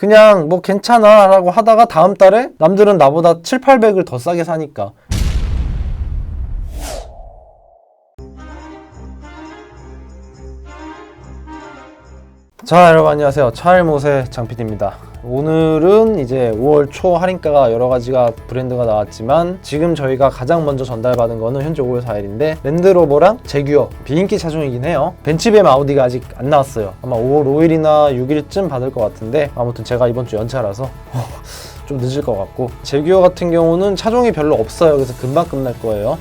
그냥 뭐 괜찮아 라고 하다가 다음 달에 남들은 나보다 7, 800을 더 싸게 사니까. 자, 여러분 안녕하세요. 차일못의 장PD입니다. 오늘은 이제 5월 초 할인가가 여러 가지가 브랜드가 나왔지만 지금 저희가 가장 먼저 전달받은 거는 현재 5월 4일인데 랜드로버랑 제규어 비인기 차종이긴 해요. 벤츠비엠 아우디가 아직 안 나왔어요. 아마 5월 5일이나 6일쯤 받을 것 같은데 아무튼 제가 이번 주 연차라서 좀 늦을 것 같고, 제규어 같은 경우는 차종이 별로 없어요. 그래서 금방 끝날 거예요.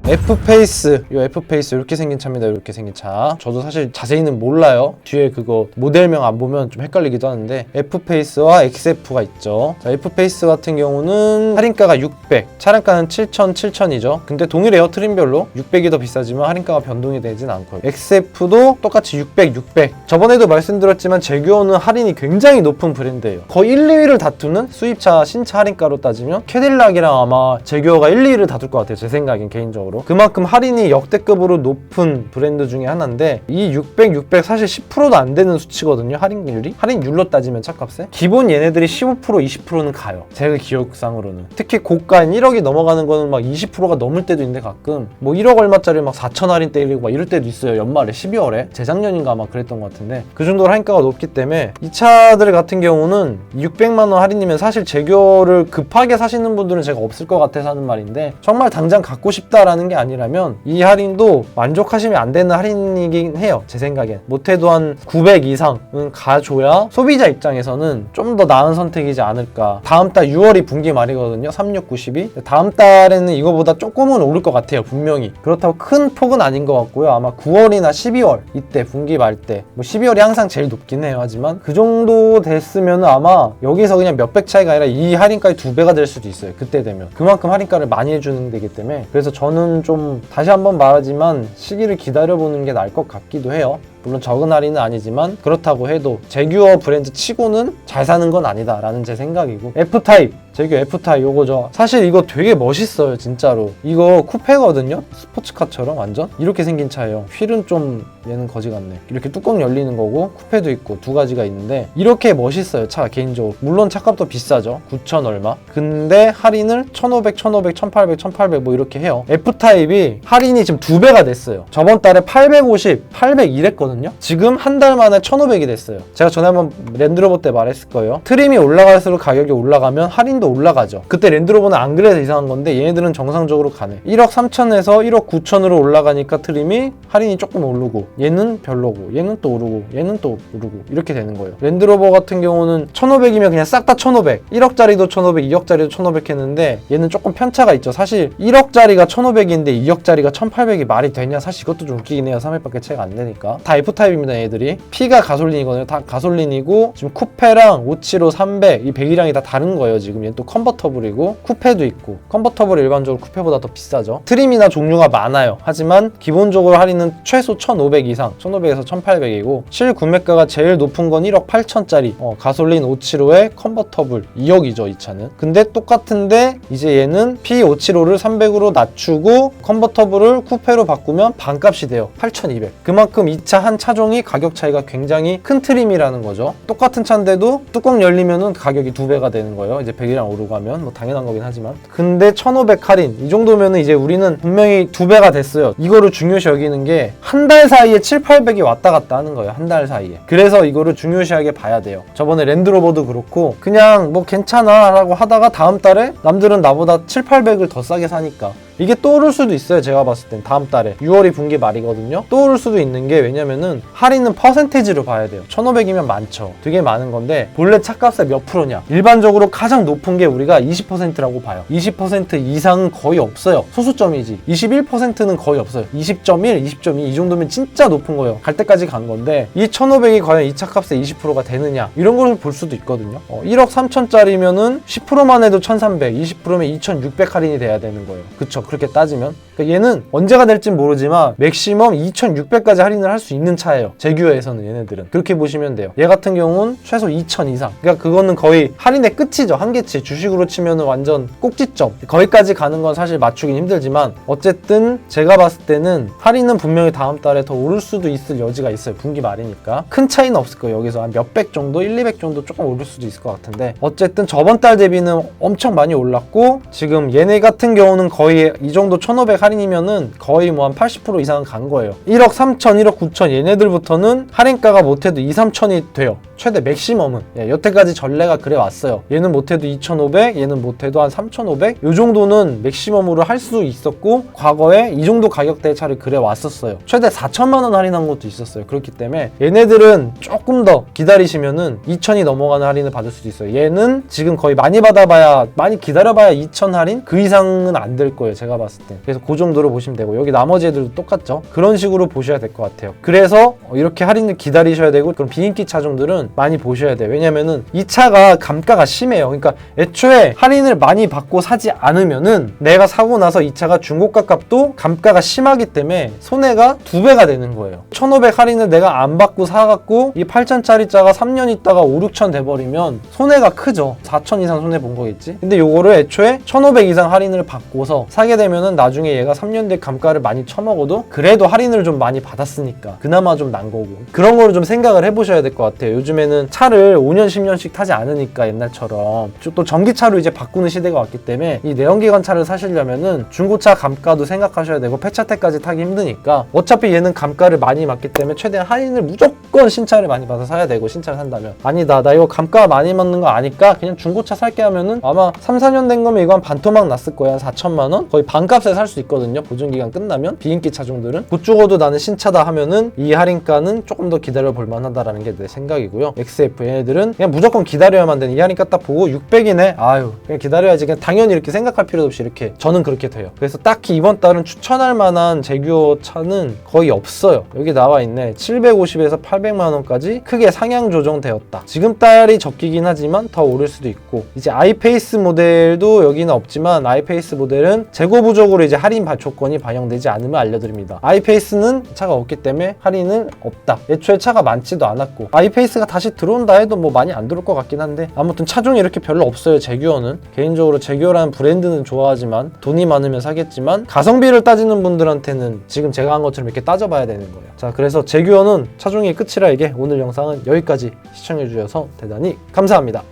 F페이스, 이 F페이스 이렇게 생긴 차입니다. 이렇게 생긴 차. 저도 사실 자세히는 몰라요. 뒤에 그거 모델명 안 보면 좀 헷갈리기도 하는데 F페이스와 XF가 있죠. 자, F페이스 같은 경우는 할인가가 600, 차량가는 7,000, 7,000이죠. 근데 동일해요. 트림별로 600이 더 비싸지만 할인가가 변동이 되진 않고요. XF도 똑같이 600, 600. 저번에도 말씀드렸지만 제규어는 할인이 굉장히 높은 브랜드예요. 거의 1, 2위를 다투는 수입차 신차 할인가로 따지면 캐딜락이랑 아마 제규어가 1, 2위를 다툴 것 같아요. 제 생각엔 개인적으로. 그만큼 할인이 역대급으로 높은 브랜드 중에 하나인데 이 600, 600 사실 10%도 안 되는 수치거든요. 할인율이. 할인율로 따지면 차값에. 기본 얘네들이 15%, 20%는 가요. 제 기억상으로는. 특히 고가인 1억이 넘어가는 거는 막 20%가 넘을 때도 있는데 가끔 뭐 1억 얼마짜리 막 4천 할인 때리고 막 이럴 때도 있어요. 연말에 12월에. 재작년인가 아마 그랬던 것 같은데 그 정도로 할인가가 높기 때문에 이 차들 같은 경우는 600만 원 할인이면 사실 제규어를 급하게 사시는 분들은 제가 없을 것 같아서 하는 말인데 정말 당장 갖고 싶다라는 게 아니라면 이 할인도 만족하시면 안 되는 할인이긴 해요. 제 생각엔 못해도 한 900 이상은 가줘야 소비자 입장에서는 좀 더 나은 선택이지 않을까. 다음 달 6월이 분기 말이거든요. 3692. 다음 달에는 이거보다 조금은 오를 것 같아요. 분명히. 그렇다고 큰 폭은 아닌 것 같고요. 아마 9월이나 12월 이때 분기 말 때 뭐 12월이 항상 제일 높긴 해요. 하지만 그 정도 됐으면 아마 여기서 그냥 몇백 차이가 아니라 이 할인가의 2배가 될 수도 있어요. 그때 되면 그만큼 할인가를 많이 해주는 데기 때문에. 그래서 저는 좀 다시 한번 말하지만 시기를 기다려보는 게 나을 것 같기도 해요. 물론 적은 할인은 아니지만 그렇다고 해도 제규어 브랜드 치고는 잘 사는 건 아니다 라는 제 생각이고, F타입, 제규어 F타입 요거죠. 사실 이거 되게 멋있어요. 진짜로 이거 쿠페거든요. 스포츠카처럼 완전 이렇게 생긴 차예요. 휠은 좀 얘는 거지 같네. 이렇게 뚜껑 열리는 거고 쿠페도 있고 두 가지가 있는데 이렇게 멋있어요. 차가 개인적으로. 물론 차값도 비싸죠. 9천 얼마. 근데 할인을 1,500, 1,500, 1,800, 1,800 뭐 이렇게 해요. F타입이 할인이 지금 2배가 됐어요. 저번 달에 850, 800 이랬거든요. 지금 한 달 만에 1,500이 됐어요. 제가 전에 한번 랜드로버 때 말했을 거예요. 트림이 올라갈수록 가격이 올라가면 할인도 올라가죠. 그때 랜드로버는 안 그래서 이상한 건데 얘네들은 정상적으로 가네. 1억 3천에서 1억 9천으로 올라가니까 트림이 할인이 조금 오르고 얘는 별로고 얘는 또 오르고 얘는 또 오르고 이렇게 되는 거예요. 랜드로버 같은 경우는 1,500이면 그냥 싹 다 1,500, 1억짜리도 1,500, 2억짜리도 1,500 했는데 얘는 조금 편차가 있죠. 사실 1억짜리가 1,500인데 2억짜리가 1,800이 말이 되냐. 사실 이것도 좀 웃기긴 해요. 3회밖에 차이가 안 되니까. 다 F타입입니다. 얘들이 P가 가솔린이거든요. 다 가솔린이고 지금 쿠페랑 575, 300 이 배기량이 다 다른 거예요. 지금 얘는 또 컨버터블이고 쿠페도 있고, 컨버터블이 일반적으로 쿠페보다 더 비싸죠. 트림이나 종류가 많아요. 하지만 기본적으로 할인은 최소 1,500 이상, 1,500에서 1,800이고 실구매가가 제일 높은 건 1억 8천짜리 가솔린 575에 컨버터블 2억이죠. 이 차는. 근데 똑같은데 이제 얘는 P575를 300으로 낮추고 컨버터블을 쿠페로 바꾸면 반값이 돼요. 8,200. 그만큼 이 차 한 차종이 가격 차이가 굉장히 큰 트림이라는 거죠. 똑같은 차인데도 뚜껑 열리면은 가격이 2배가 되는 거예요. 이제 100이랑 오르고 하면 뭐 당연한 거긴 하지만. 근데 1,500 할인 이 정도면은 이제 우리는 분명히 2배가 됐어요. 이거를 중요시 여기는 게 한 달 사이에 7, 800이 왔다 갔다 하는 거예요. 한 달 사이에. 그래서 이거를 중요시하게 봐야 돼요. 저번에 랜드로버도 그렇고 그냥 뭐 괜찮아 라고 하다가 다음 달에 남들은 나보다 7, 800을 더 싸게 사니까 이게 또 오를 수도 있어요. 제가 봤을 땐 다음 달에 6월이 분기 말이거든요. 또 오를 수도 있는 게 왜냐면은 할인은 퍼센테이지로 봐야 돼요. 1,500이면 많죠. 되게 많은 건데 본래 차값의 몇 프로냐. 일반적으로 가장 높은 게 우리가 20%라고 봐요. 20% 이상은 거의 없어요. 소수점이지. 21%는 거의 없어요. 20.1, 20.2 이 정도면 진짜 높은 거예요. 갈 때까지 간 건데 이 1,500이 과연 이 차값의 20%가 되느냐 이런 걸 볼 수도 있거든요. 1억 3천짜리면은 10%만 해도 1,300, 20%면 2,600 할인이 돼야 되는 거예요. 그쵸? 그렇게 따지면. 그러니까 얘는 언제가 될진 모르지만 맥시멈 2,600까지 할인을 할 수 있는 차예요. 제규어에서는 얘네들은. 그렇게 보시면 돼요. 얘 같은 경우는 최소 2,000 이상. 그러니까 그거는 거의 할인의 끝이죠. 한계치. 주식으로 치면은 완전 꼭지점. 거기까지 가는 건 사실 맞추긴 힘들지만 어쨌든 제가 봤을 때는 할인은 분명히 다음 달에 더 오를 수도 있을 여지가 있어요. 분기 말이니까. 큰 차이는 없을 거예요. 여기서 한 몇백 정도, 1, 200 정도 조금 오를 수도 있을 것 같은데 어쨌든 저번 달 대비는 엄청 많이 올랐고 지금 얘네 같은 경우는 거의 이 정도 1,500 할인이면은 거의 뭐 한 80% 이상은 간 거예요. 1억 3천, 1억 9천 얘네들부터는 할인가가 못해도 2, 3천이 돼요. 최대 맥시멈은. 여태까지 전례가 그래 왔어요. 얘는 못해도 2,500, 얘는 못해도 한 3,500? 요 정도는 맥시멈으로 할 수 있었고 과거에 이 정도 가격대의 차를 그래 왔었어요. 최대 4천만 원 할인한 것도 있었어요. 그렇기 때문에 얘네들은 조금 더 기다리시면은 2,000이 넘어가는 할인을 받을 수도 있어요. 얘는 지금 거의 많이 받아봐야, 많이 기다려봐야 2,000 할인? 그 이상은 안 될 거예요. 제가 봤을 때. 그래서 그 정도로 보시면 되고 여기 나머지 애들도 똑같죠. 그런 식으로 보셔야 될 것 같아요. 그래서 이렇게 할인을 기다리셔야 되고 그럼 비인기 차종들은 많이 보셔야 돼요. 왜냐면은 이 차가 감가가 심해요. 그러니까 애초에 할인을 많이 받고 사지 않으면은 내가 사고 나서 이 차가 중고가 값도 감가가 심하기 때문에 손해가 2배가 되는 거예요. 1,500 할인을 내가 안 받고 사갖고 이 8,000짜리 차가 3년 있다가 5, 6천 돼버리면 손해가 크죠. 4천 이상 손해 본 거겠지. 근데 요거를 애초에 1,500 이상 할인을 받고서 사게 되면은 나중에 얘가 3년 뒤에 감가를 많이 쳐먹어도 그래도 할인을 좀 많이 받았으니까 그나마 좀 난 거고 그런 거를 좀 생각을 해보셔야 될 것 같아요. 요즘에는 차를 5년 10년씩 타지 않으니까 옛날처럼 또 전기차로 이제 바꾸는 시대가 왔기 때문에 이 내연기관 차를 사시려면은 중고차 감가도 생각하셔야 되고 폐차태까지 타기 힘드니까 어차피 얘는 감가를 많이 받기 때문에 최대한 할인을 무조건 신차를 많이 받아 사야 되고 신차를 산다면 아니다 나 이거 감가 많이 받는 거 아니까 그냥 중고차 살게 하면은 아마 3, 4년 된 거면 이거 한 반토막 났을 거야. 한 4천만 원? 거의 반값에 살 수 있거든요. 보증기간 끝나면 비인기 차종들은 곧 죽어도 나는 신차다 하면은 이 할인가는 조금 더 기다려 볼 만하다라는 게 내 생각이고요. XF 얘네들은 그냥 무조건 기다려야만 되는 이 할인가 딱 보고 600이네 아유 그냥 기다려야지 그냥 당연히 이렇게 생각할 필요도 없이 이렇게 저는 그렇게 돼요. 그래서 딱히 이번 달은 추천할 만한 제규어 차는 거의 없어요. 여기 나와 있네. 750에서 800만 원까지 크게 상향 조정되었다. 지금 달이 적기긴 하지만 더 오를 수도 있고 이제 아이페이스 모델도 여기는 없지만 아이페이스 모델은 재고 부족으로 이제 할인 조건이 반영되지 않으면 알려드립니다. 아이페이스는 차가 없기 때문에 할인은 없다. 애초에 차가 많지도 않았고 아이페이스가 다시 들어온다 해도 뭐 많이 안 들어올 것 같긴 한데 아무튼 차종이 이렇게 별로 없어요. 제규어는 개인적으로 제규어라는 브랜드는 좋아하지만 돈이 많으면 사겠지만 가성비를 따지는 분들한테는 지금 제가 한 것처럼 이렇게 따져봐야 되는 거예요. 자 그래서 제규어는 차종이 끝이라 이게 오늘 영상은 여기까지 시청해 주셔서 대단히 감사합니다.